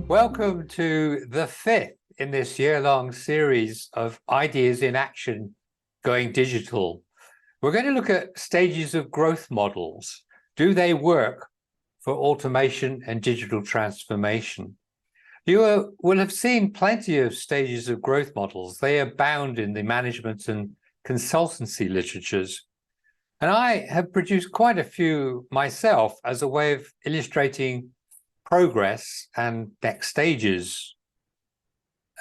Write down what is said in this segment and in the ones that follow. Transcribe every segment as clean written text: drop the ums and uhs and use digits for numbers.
Welcome to the fifth in this year-long series of Ideas in Action Going Digital. We're going to look at stages of growth models. Do they work for automation and digital transformation? You will have seen plenty of stages of growth models. They abound in the management and consultancy literatures. And I have produced quite a few myself as a way of illustrating progress and next stages.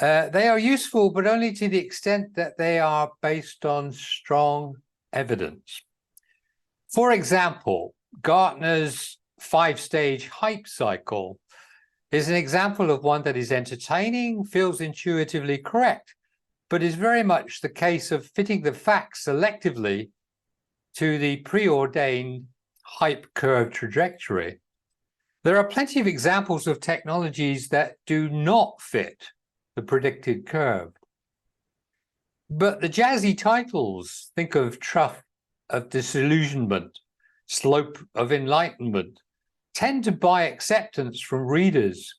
They are useful, but only to the extent that they are based on strong evidence. For example, Gartner's 5-stage hype cycle is an example of one that is entertaining, feels intuitively correct, but is very much the case of fitting the facts selectively to the preordained hype curve trajectory. There are plenty of examples of technologies that do not fit the predicted curve. But the jazzy titles, think of Trough of Disillusionment, Slope of Enlightenment, tend to buy acceptance from readers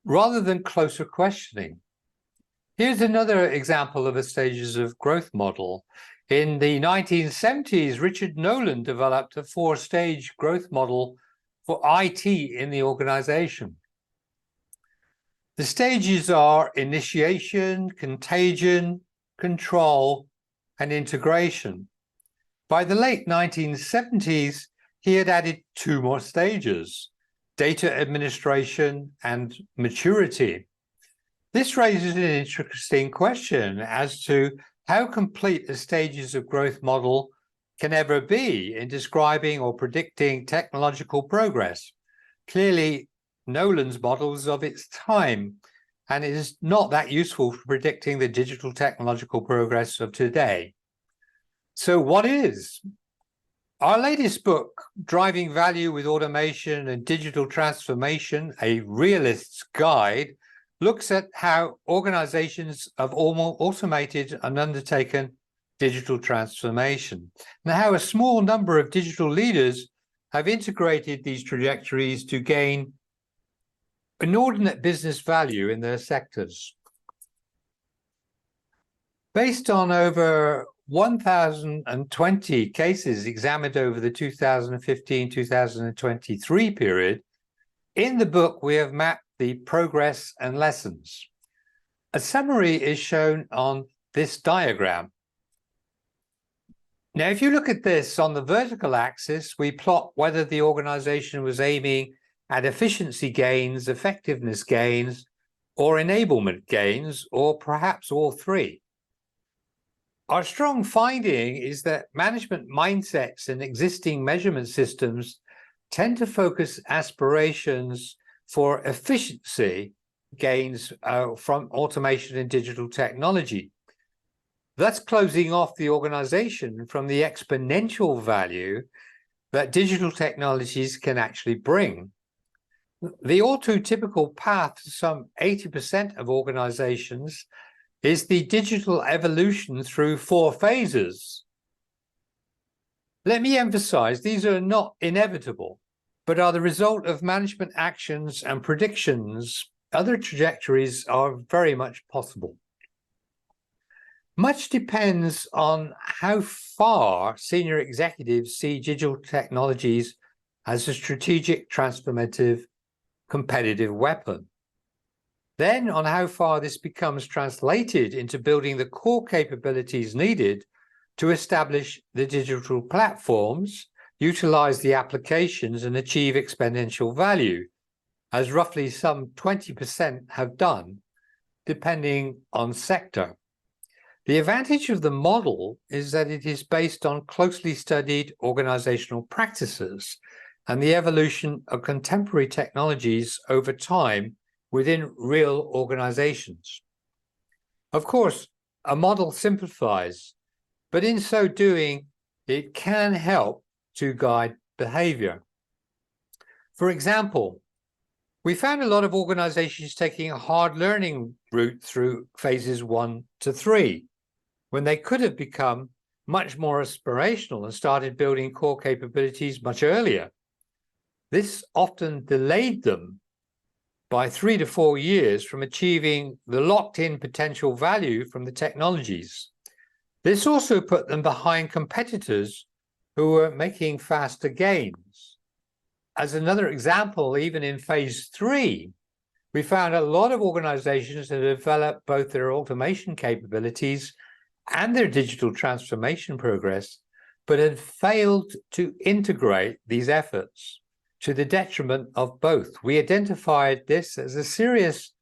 rather than closer questioning. Here's another example of a stages of growth model. In the 1970s, Richard Nolan developed a 4-stage growth model for IT in the organization. The stages are initiation, contagion, control, and integration. By the late 1970s, he had added 2 more stages: data administration and maturity. This raises an interesting question as to how complete a stages of growth model can ever be in describing or predicting technological progress. Clearly, Nolan's model is of its time, and it is not that useful for predicting the digital technological progress of today. So what is? Our latest book, Driving Value with Automation and Digital Transformation, A Realist's Guide, looks at how organizations have automated and undertaken digital transformation, and how a small number of digital leaders have integrated these trajectories to gain inordinate business value in their sectors. Based on over 1,020 cases examined over the 2015-2023 period, in the book we have mapped the progress and lessons. A summary is shown on this diagram. Now, if you look at this on the vertical axis, we plot whether the organization was aiming at efficiency gains, effectiveness gains, or enablement gains, or perhaps all three. Our strong finding is that management mindsets and existing measurement systems tend to focus aspirations for efficiency gains from automation and digital technology, thus closing off the organization from the exponential value that digital technologies can actually bring. The all too typical path to some 80% of organizations is the digital evolution through 4 phases. Let me emphasize, these are not inevitable, but are the result of management actions and predictions. Other trajectories are very much possible. Much depends on how far senior executives see digital technologies as a strategic, transformative, competitive weapon. Then on how far this becomes translated into building the core capabilities needed to establish the digital platforms, utilize the applications, and achieve exponential value, as roughly some 20% have done, depending on sector. The advantage of the model is that it is based on closely studied organizational practices and the evolution of contemporary technologies over time within real organizations. Of course, a model simplifies, but in so doing, it can help to guide behavior. For example, we found a lot of organizations taking a hard learning route through phases 1 to 3. when they could have become much more aspirational and started building core capabilities much earlier. This often delayed them by 3 to 4 years from achieving the locked-in potential value from the technologies. This also put them behind competitors who were making faster gains. As another example, even in phase 3, we found a lot of organizations that developed both their automation capabilities and their digital transformation progress, but had failed to integrate these efforts, to the detriment of both. We identified this as a serious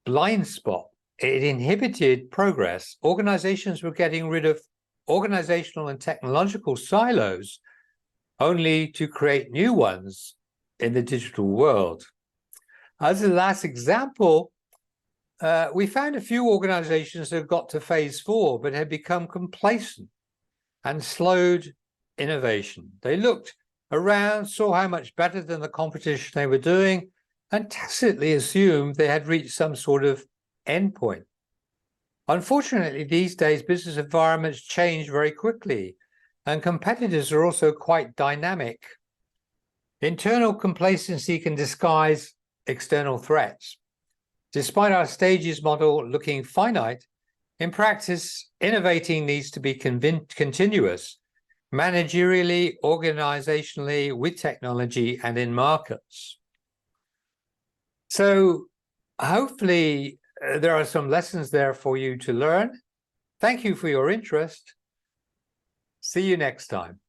blind spot. It inhibited progress. Organizations were getting rid of organizational and technological silos only to create new ones in the digital world. As the last example, we found a few organizations that got to phase 4 but had become complacent and slowed innovation. They looked around, saw how much better than the competition they were doing, and tacitly assumed they had reached some sort of endpoint. Unfortunately, these days, business environments change very quickly, and competitors are also quite dynamic. Internal complacency can disguise external threats. Despite our stages model looking finite, in practice, innovating needs to be continuous, managerially, organizationally, with technology, and in markets. So hopefully there are some lessons there for you to learn. Thank you for your interest. See you next time.